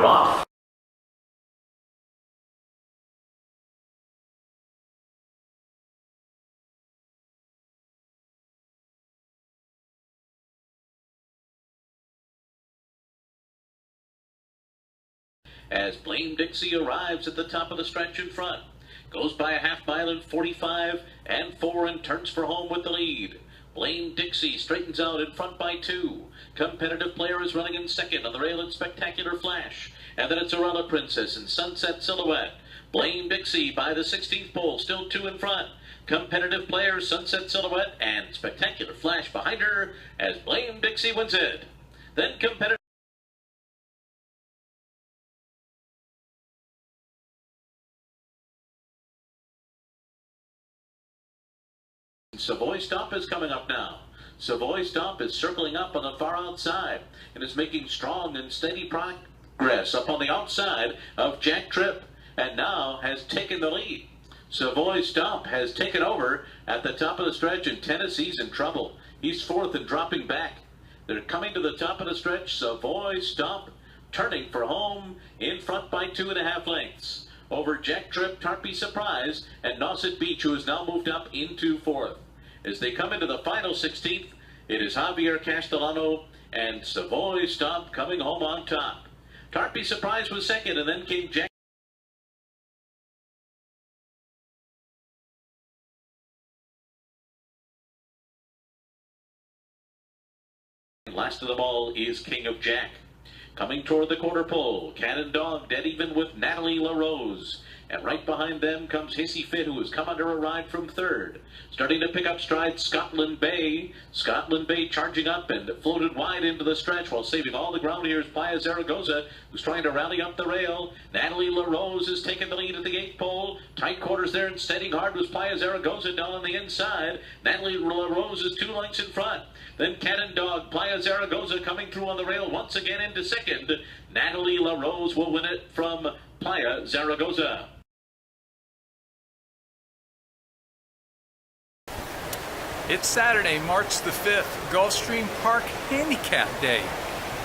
they're off. As Blame Dixie arrives at the top of the stretch in front. Goes by a half mile in 45 and 4 and turns for home with the lead. Blame Dixie straightens out in front by 2. Competitive Player is running in second on the rail in Spectacular Flash. And then it's Arella Princess and Sunset Silhouette. Blame Dixie by the 16th pole, still 2 in front. Competitive Player, Sunset Silhouette, and Spectacular Flash behind her as Blame Dixie wins it. Then Competitive Savoy Stomp is coming up now. Savoy Stomp is circling up on the far outside and is making strong and steady progress up on the outside of Jack Tripp and now has taken the lead. Savoy Stomp has taken over at the top of the stretch and Tennessee's in trouble. He's fourth and dropping back. They're coming to the top of the stretch. Savoy Stomp turning for home in front by 2.5 lengths. Over Jack Tripp, Tarpey Surprise, and Nauset Beach, who has now moved up into fourth. As they come into the final 16th, it is Javier Castellano and Savoy Stomp coming home on top. Tarpey Surprise was second, and then came Jack. Last of them all is King of Jack. Coming toward the quarter pole, Cannon Dog dead even with Natalie LaRose. And right behind them comes Hissy Fit, who has come under a ride from third. Starting to pick up stride, Scotland Bay. Scotland Bay charging up and floated wide into the stretch while saving all the ground here is Playa Zaragoza, who's trying to rally up the rail. Natalie LaRose has taken the lead at the 8th pole. Tight quarters there and steadying hard was Playa Zaragoza down on the inside. Natalie LaRose is 2 lengths in front. Then Cannon Dog, Playa Zaragoza coming through on the rail once again into second. Natalie LaRose will win it from Playa Zaragoza. It's Saturday, March the 5th, Gulfstream Park Handicap Day.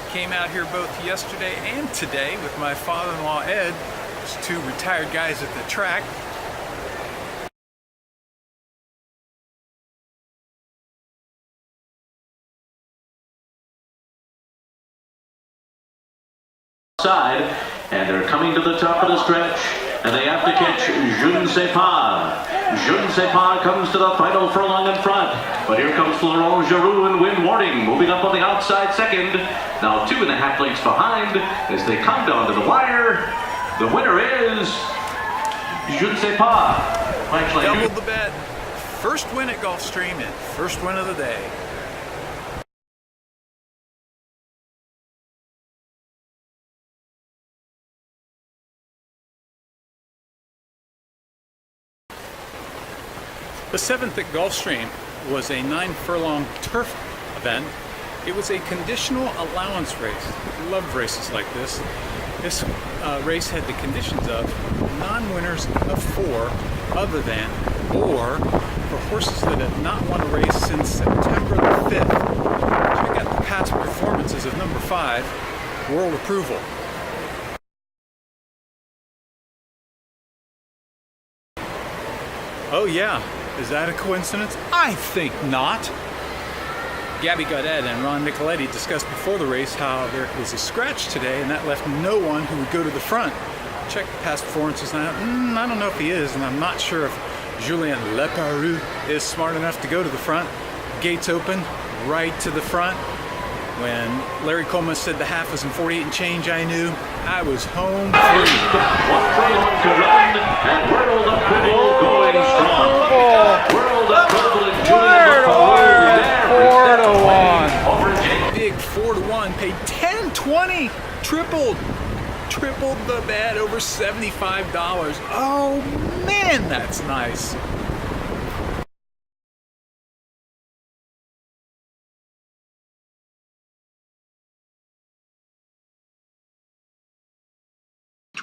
Came out here both yesterday and today with my father-in-law Ed, just 2 retired guys at the track. Side, and they're coming to the top of the stretch, and they have to catch Je ne sais pas. Je ne sais pas comes to the final furlong in front, but here comes Florent Giroux and Wind Warning moving up on the outside second. Now 2.5 lengths behind as they come down to the wire. The winner is Je ne sais pas. Actually, doubled the bet. First win at Gulfstream and first win of the day. The 7th at Gulfstream was a 9-furlong turf event. It was a conditional allowance race. I love races like this. This race had the conditions of non-winners of 4 other than or for horses that have not won a race since September the 5th. Check out the past performances of number 5, World Approval. Oh yeah. Is that a coincidence? I think not. Gabby Gaudet and Ron Nicoletti discussed before the race how there was a scratch today and that left no one who would go to the front. Check the past performances now. I don't know if he is, and I'm not sure if Julien Leparoux is smart enough to go to the front. Gates open, right to the front. When Larry Coleman said the half was in 48 and change, I knew I was home free. One furlong to run, and World Approval going strong. World Approval and Julien Leparoux. 4-1. Big 4-1, paid $10.20, tripled the bet, over $75. Oh man, that's nice.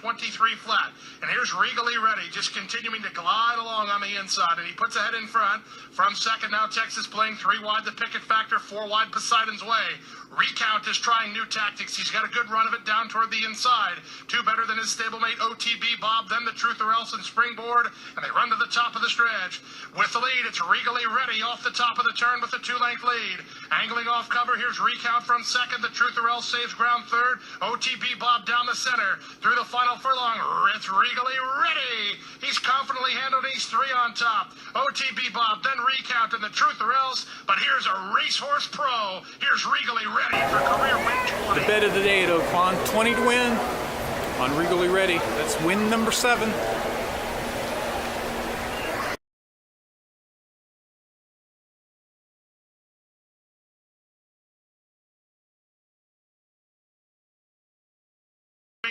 23 flat. And here's Regally Ready, just continuing to glide along on the inside. And he puts ahead in front. From second now, Texas playing 3 wide, the picket factor, 4 wide Poseidon's Way. Recount is trying new tactics. He's got a good run of it down toward the inside. 2 better than his stablemate OTB Bob, then the Truth or Else and Springboard, and they run to the top of the stretch. With the lead, it's Regally Ready off the top of the turn with a 2-length lead. Angling off cover, here's Recount from second. The Truth or Else saves ground third. OTB Bob down the center. Through the final furlong, it's Regally Ready. He's confidently handled these 3 on top. OTB Bob, then Recount, and the Truth or Else. But here's a racehorse pro. Here's Regally Ready for career win 20. The bet of the day at Oakland, 20 to win on Regally Ready. That's win number 7.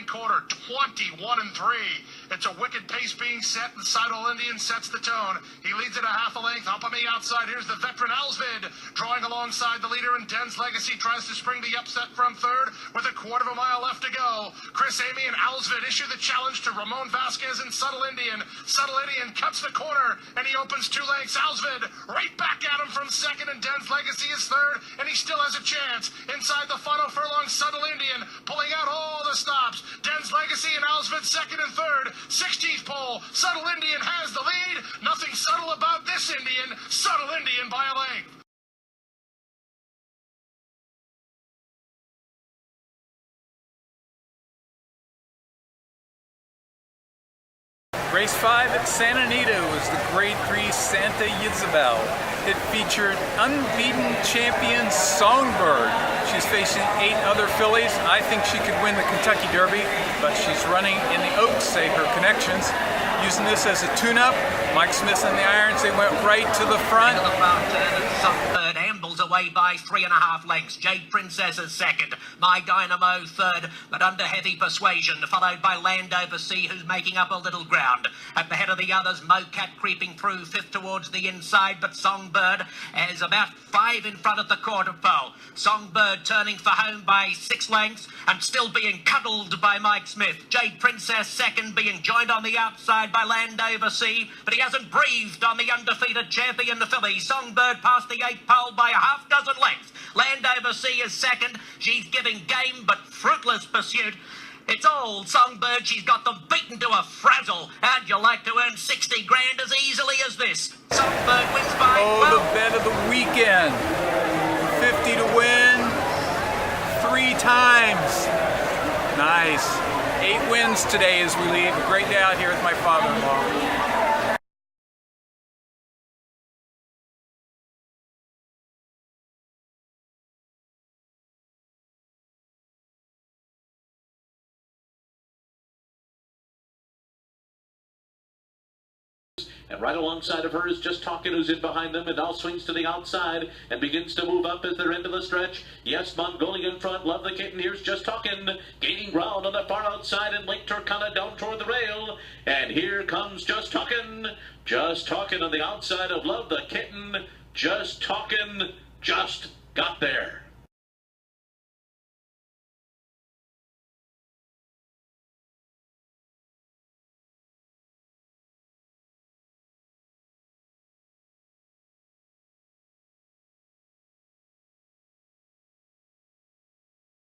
Quarter 21-3. It's a wicked pace being set. The Sidle Indian sets the tone. He leads it a half a length. Up on the outside, here's the veteran Alsvid drawing alongside the leader, and Den's Legacy tries to spring the upset from third with a quarter of a mile left to go. Chris Amy and Alsvid issue the challenge to Ramon Vasquez and Subtle Indian. Subtle Indian cuts the corner, and he opens 2 lengths. Alsvid right back at him from second, and Den's Legacy is third, and he still has a chance. Inside the final furlong, Subtle Indian pulling out all the stops. Den's Legacy and Alsvid second and third. 16th pole. Subtle Indian has the lead. Nothing subtle about this Indian. Subtle Indian by a length. Race 5 at Santa Anita was the Grade 3 Santa Ysabel. It featured unbeaten champion Songbird. She's facing 8 other fillies. I think she could win the Kentucky Derby, but she's running in the Oaks, say her connections. Using this as a tune-up, Mike Smith and the irons, they went right to the front. Songbird ambles away by 3.5 lengths. Jade Princess is second. My Dynamo third, but under heavy persuasion, followed by Landover Sea, who's making up a little ground. At the head of the others, Mocat creeping through, 5th towards the inside, but Songbird is about 5 in front of the quarter pole. Songbird turning for home by 6 lengths and still being cuddled by Mike Smith. Jade Princess second, being joined on the outside by Landover Sea, but he hasn't breathed on the undefeated champion, the filly. Songbird past the 8th pole by a half dozen lengths. Landover Sea is second. She's giving game but fruitless pursuit. It's old Songbird. She's got them beaten to a frazzle. How'd you like to earn 60 grand as easily as this? Songbird wins by 12. The bet of the weekend. 50 to win 3 times. Nice. 8 wins today as we leave. A great day out here with my father-in-law. And right alongside of her is Just Talkin', who's in behind them, and now swings to the outside and begins to move up as they're into the stretch. Yes, Mongolia in front. Love the Kitten. Here's Just Talkin', gaining ground on the far outside, and Lake Turkana down toward the rail. And here comes Just Talkin'. Just Talkin' on the outside of Love the Kitten. Just Talkin' just got there.